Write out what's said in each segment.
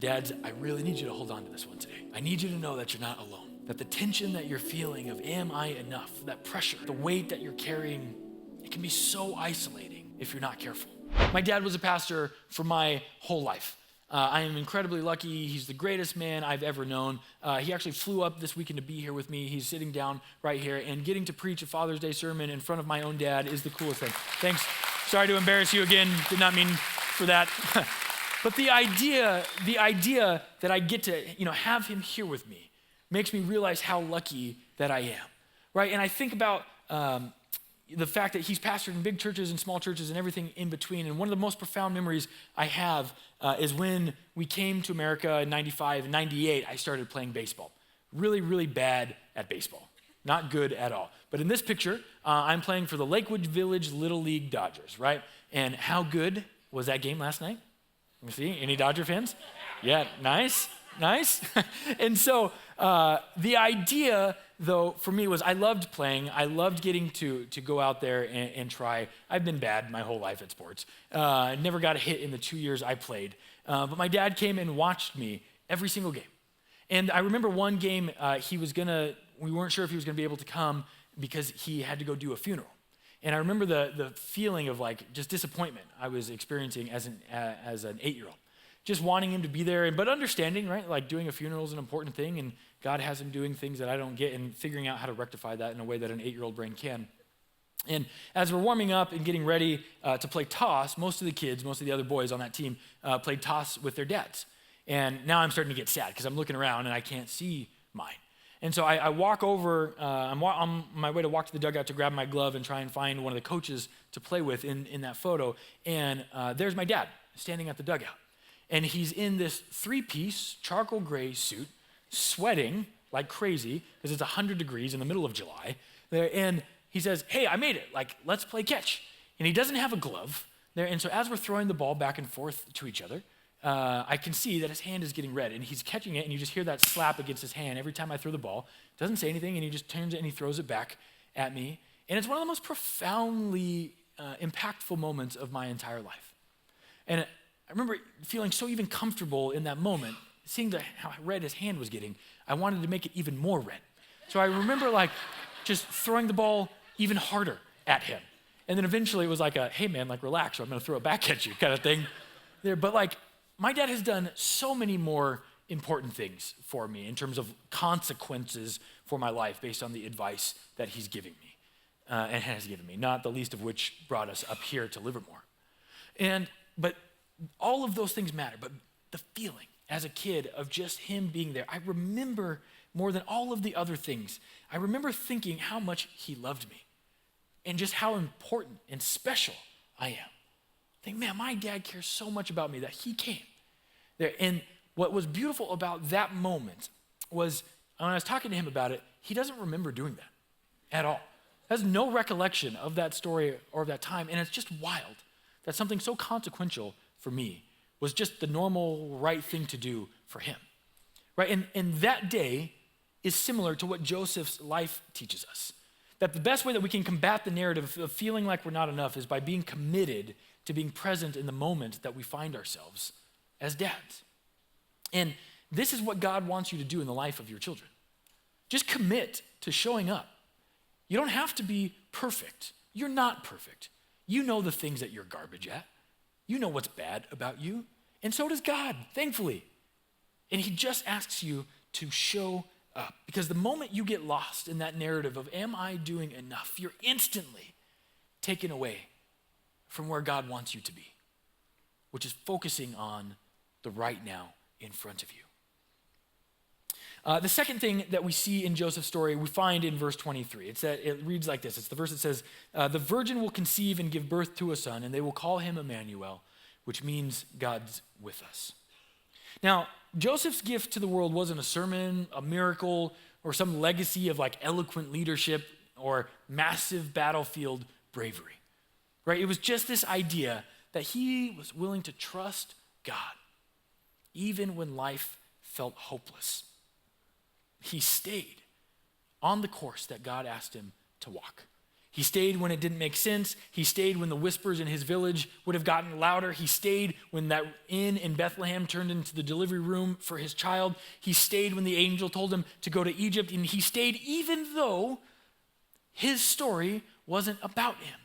Dads, I really need you to hold on to this one today. I need you to know that you're not alone. That the tension that you're feeling of am I enough, that pressure, the weight that you're carrying, it can be so isolating if you're not careful. My dad was a pastor for my whole life. I am incredibly lucky. He's the greatest man I've ever known. He actually flew up this weekend to be here with me. He's sitting down right here, and getting to preach a Father's Day sermon in front of my own dad is the coolest thing. Thanks. Sorry to embarrass you again. Did not mean for that. But the idea that I get to, have him here with me makes me realize how lucky that I am, right? And I think about the fact that he's pastored in big churches and small churches and everything in between. And one of the most profound memories I have is when we came to America in 95 and 98, I started playing baseball. Really, really bad at baseball. Not good at all. But in this picture, I'm playing for the Lakewood Village Little League Dodgers, right? And how good was that game last night? Let me see, any Dodger fans? Yeah, nice. And so the idea, though, for me was I loved playing. I loved getting to go out there and try. I've been bad my whole life at sports. I never got a hit in the 2 years I played. But my dad came and watched me every single game. And I remember one game we weren't sure if he was gonna be able to come because he had to go do a funeral. And I remember the feeling of just disappointment I was experiencing as an 8-year-old. Just wanting him to be there, but understanding, right? Like doing a funeral is an important thing, and God has him doing things that I don't get, and figuring out how to rectify that in a way that an 8-year-old brain can. And as we're warming up and getting ready to play toss, most of the other boys on that team played toss with their dads. And now I'm starting to get sad because I'm looking around and I can't see mine. And so I walk over, I'm on my way to walk to the dugout to grab my glove and try and find one of the coaches to play with in that photo. And there's my dad standing at the dugout. And he's in this 3-piece charcoal gray suit, sweating like crazy because it's 100 degrees in the middle of July. And he says, "Hey, I made it. Let's play catch." And he doesn't have a glove there. And so as we're throwing the ball back and forth to each other, I can see that his hand is getting red, and he's catching it, and you just hear that slap against his hand every time I throw the ball. Doesn't say anything, and he just turns it and he throws it back at me. And it's one of the most profoundly impactful moments of my entire life. And I remember feeling so even comfortable in that moment, seeing how red his hand was getting. I wanted to make it even more red. So I remember just throwing the ball even harder at him. And then eventually it was hey man, relax, or I'm gonna throw it back at you kind of thing there. But my dad has done so many more important things for me in terms of consequences for my life based on the advice that he's giving me and has given me, not the least of which brought us up here to Livermore. But all of those things matter, but the feeling as a kid of just him being there, I remember more than all of the other things. I remember thinking how much he loved me and just how important and special I am. Think, man, my dad cares so much about me that he came there. And what was beautiful about that moment was when I was talking to him about it, he doesn't remember doing that at all. He has no recollection of that story or of that time. And it's just wild that something so consequential for me was just the normal right thing to do for him, right? And that day is similar to what Joseph's life teaches us. That the best way that we can combat the narrative of feeling like we're not enough is by being committed to being present in the moment that we find ourselves as dads. And this is what God wants you to do in the life of your children. Just commit to showing up. You don't have to be perfect. You're not perfect. You know the things that you're garbage at. You know what's bad about you. And so does God, thankfully. And he just asks you to show up. Because the moment you get lost in that narrative of, am I doing enough? You're instantly taken away from where God wants you to be, which is focusing on the right now in front of you. The second thing that we see in Joseph's story, we find in verse 23. It reads like this. It's the verse that says, the virgin will conceive and give birth to a son, and they will call him Emmanuel, which means God's with us. Now, Joseph's gift to the world wasn't a sermon, a miracle, or some legacy of eloquent leadership or massive battlefield bravery, right? It was just this idea that he was willing to trust God, even when life felt hopeless. He stayed on the course that God asked him to walk. He stayed when it didn't make sense. He stayed when the whispers in his village would have gotten louder. He stayed when that inn in Bethlehem turned into the delivery room for his child. He stayed when the angel told him to go to Egypt. And he stayed even though his story wasn't about him.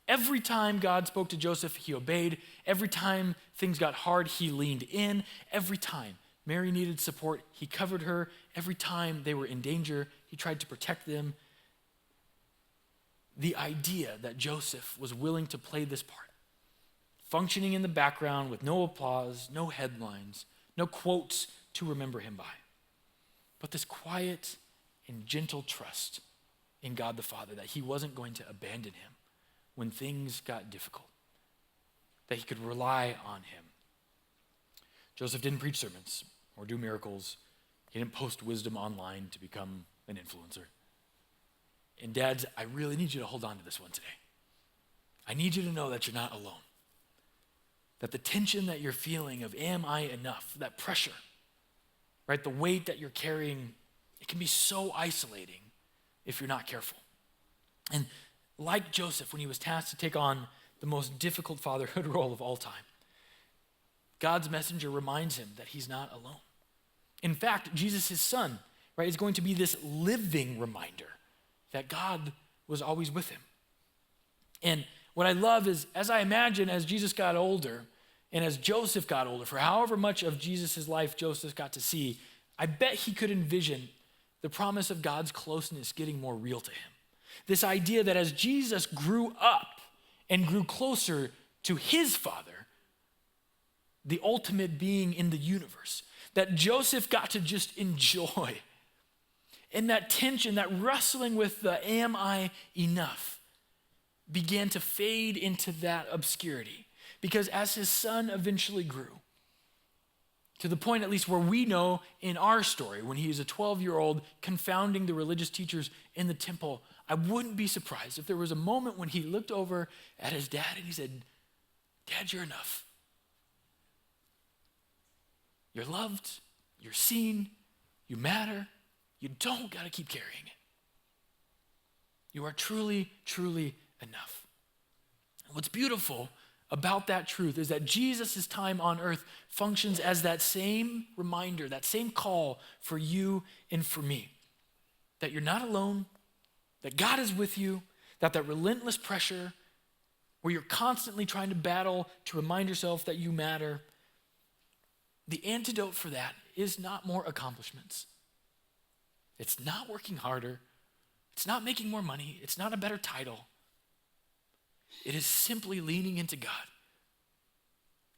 Every time God spoke to Joseph, he obeyed. Every time things got hard, he leaned in. Every time Mary needed support, he covered her. Every time they were in danger, he tried to protect them. The idea that Joseph was willing to play this part, functioning in the background with no applause, no headlines, no quotes to remember him by, but this quiet and gentle trust in God the Father that he wasn't going to abandon him when things got difficult, that he could rely on him. Joseph didn't preach sermons or do miracles. He didn't post wisdom online to become an influencer. And dads, I really need you to hold on to this one today. I need you to know that you're not alone. That the tension that you're feeling of am I enough, that pressure, right, the weight that you're carrying, it can be so isolating if you're not careful. And like Joseph, when he was tasked to take on the most difficult fatherhood role of all time, God's messenger reminds him that he's not alone. In fact, Jesus, his son, right, is going to be this living reminder that God was always with him. And what I love is, as I imagine, as Jesus got older and as Joseph got older, for however much of Jesus' life Joseph got to see, I bet he could envision the promise of God's closeness getting more real to him. This idea that as Jesus grew up and grew closer to his Father, the ultimate being in the universe, that Joseph got to just enjoy. And that tension, that wrestling with the am I enough, began to fade into that obscurity. Because as his son eventually grew, to the point at least where we know in our story, when he is a 12-year-old confounding the religious teachers in the temple, I wouldn't be surprised if there was a moment when he looked over at his dad and he said, "Dad, you're enough. You're loved, you're seen, you matter. You don't got to keep carrying it. You are truly, truly enough." And what's beautiful about that truth is that Jesus' time on earth functions as that same reminder, that same call for you and for me. That you're not alone, that God is with you, that relentless pressure where you're constantly trying to battle to remind yourself that you matter, the antidote for that is not more accomplishments. It's not working harder. It's not making more money. It's not a better title. It is simply leaning into God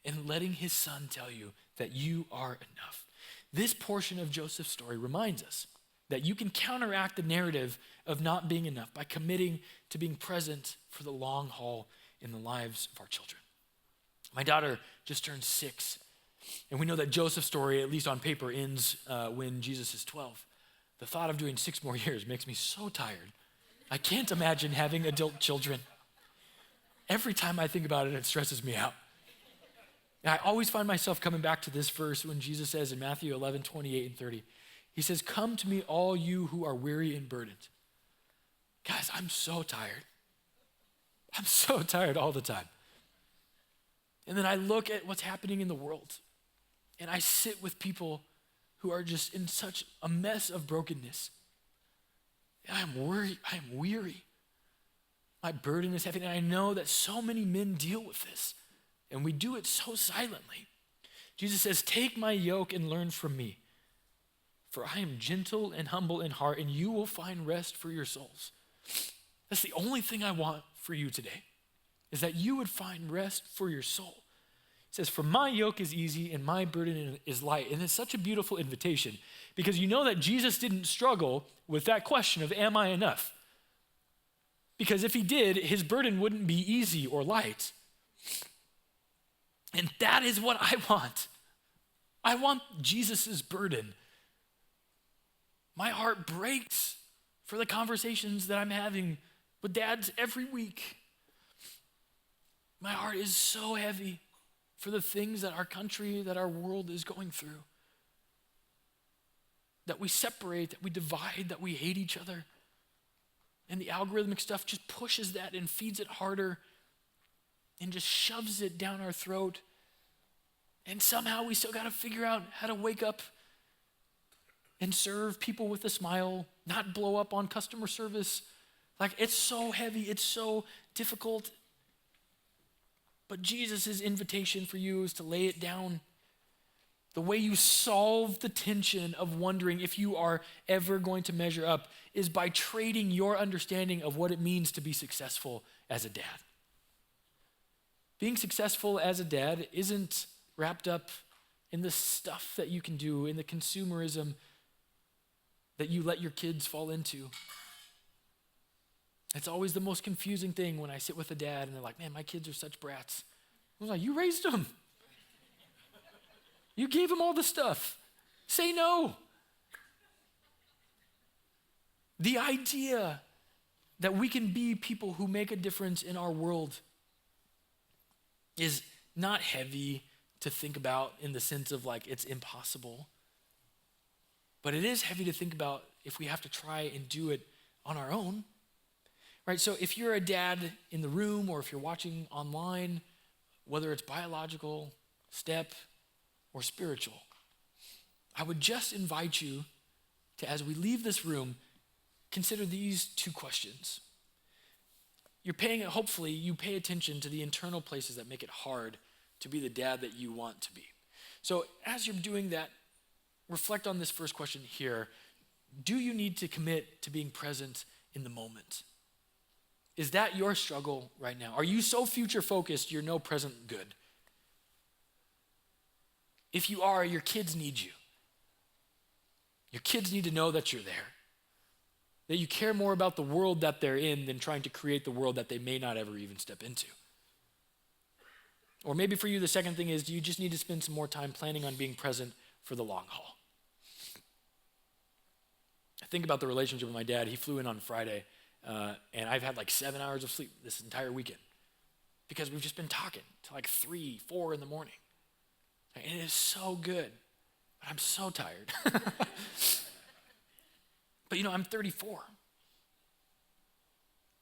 and letting his son tell you that you are enough. This portion of Joseph's story reminds us that you can counteract the narrative of not being enough by committing to being present for the long haul in the lives of our children. My daughter just turned 6, and we know that Joseph's story, at least on paper, ends when Jesus is 12. The thought of doing 6 more years makes me so tired. I can't imagine having adult children. Every time I think about it, it stresses me out. And I always find myself coming back to this verse when Jesus says in Matthew 11, 28 and 30, he says, "Come to me, all you who are weary and burdened." Guys, I'm so tired. I'm so tired all the time. And then I look at what's happening in the world, and I sit with people who are just in such a mess of brokenness. And I'm worried, I'm weary. My burden is heavy, and I know that so many men deal with this, and we do it so silently. Jesus says, "Take my yoke and learn from me, for I am gentle and humble in heart, and you will find rest for your souls." That's the only thing I want for you today, is that you would find rest for your soul. It says, "For my yoke is easy and my burden is light." And it's such a beautiful invitation, because you know that Jesus didn't struggle with that question of, am I enough? Because if he did, his burden wouldn't be easy or light. And that is what I want. I want Jesus' burden. My heart breaks for the conversations that I'm having with dads every week. My heart is so heavy for the things that our country, that our world is going through. That we separate, that we divide, that we hate each other. And the algorithmic stuff just pushes that and feeds it harder and just shoves it down our throat. And somehow we still got to figure out how to wake up and serve people with a smile, not blow up on customer service. Like, it's so heavy, it's so difficult. But Jesus' invitation for you is to lay it down. The way you solve the tension of wondering if you are ever going to measure up is by trading your understanding of what it means to be successful as a dad. Being successful as a dad isn't wrapped up in the stuff that you can do, in the consumerism that you let your kids fall into. It's always the most confusing thing when I sit with a dad and they're like, man, my kids are such brats. I was like, you raised them. You gave them all the stuff. Say no. The idea that we can be people who make a difference in our world is not heavy to think about in the sense of like it's impossible. But it is heavy to think about if we have to try and do it on our own. Right? So if you're a dad in the room or if you're watching online, whether it's biological, step, or spiritual, I would just invite you to, as we leave this room, consider these two questions. Hopefully you pay attention to the internal places that make it hard to be the dad that you want to be. So as you're doing that, reflect on this first question here. Do you need to commit to being present in the moment? Is that your struggle right now? Are you so future focused you're no present good? If you are, your kids need you. Your kids need to know that you're there. That you care more about the world that they're in than trying to create the world that they may not ever even step into. Or maybe for you, the second thing is, you just need to spend some more time planning on being present for the long haul. I think about the relationship with my dad. He flew in on Friday, and I've had like 7 hours of sleep this entire weekend because we've just been talking till like 3, 4 in the morning. And it is so good, but I'm so tired. But I'm 34.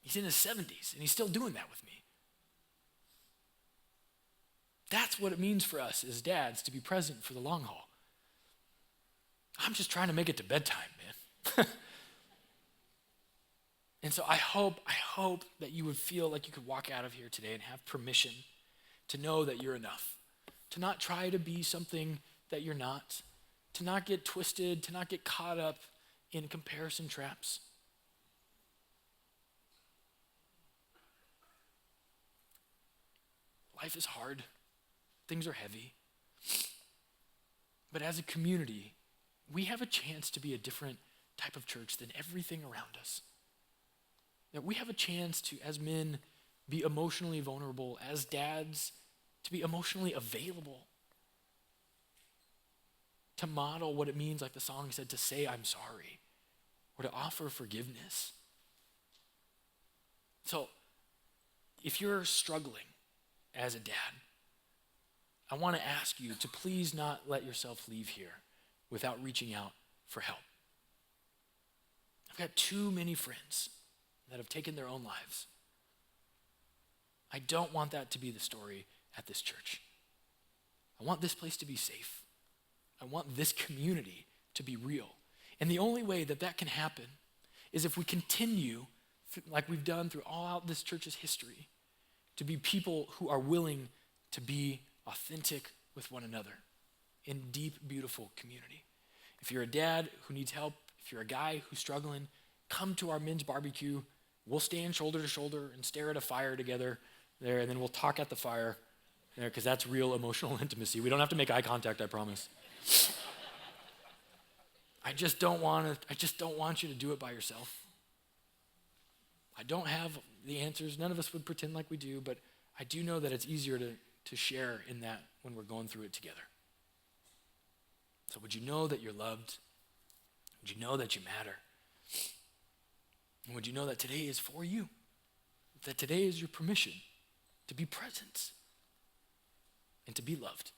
He's in his 70s, and he's still doing that with me. That's what it means for us as dads to be present for the long haul. I'm just trying to make it to bedtime, man. And so I hope that you would feel like you could walk out of here today and have permission to know that you're enough, to not try to be something that you're not, to not get twisted, to not get caught up in comparison traps. Life is hard. Things are heavy. But as a community, we have a chance to be a different type of church than everything around us. That we have a chance to, as men, be emotionally vulnerable, as dads, to be emotionally available, to model what it means, like the song said, to say I'm sorry, or to offer forgiveness. So, if you're struggling as a dad, I want to ask you to please not let yourself leave here without reaching out for help. I've got too many friends that have taken their own lives. I don't want that to be the story at this church. I want this place to be safe. I want this community to be real. And the only way that that can happen is if we continue, like we've done through all out this church's history, to be people who are willing to be authentic with one another in deep, beautiful community. If you're a dad who needs help, if you're a guy who's struggling, come to our men's barbecue. We'll stand shoulder to shoulder and stare at a fire together there, and then we'll talk at the fire there, because that's real emotional intimacy. We don't have to make eye contact, I promise. I just don't want you to do it by yourself. I don't have the answers. None of us would pretend like we do, but I do know that it's easier to share in that when we're going through it together. So would you know that you're loved? Would you know that you matter? And would you know that today is for you? That today is your permission to be present and to be loved?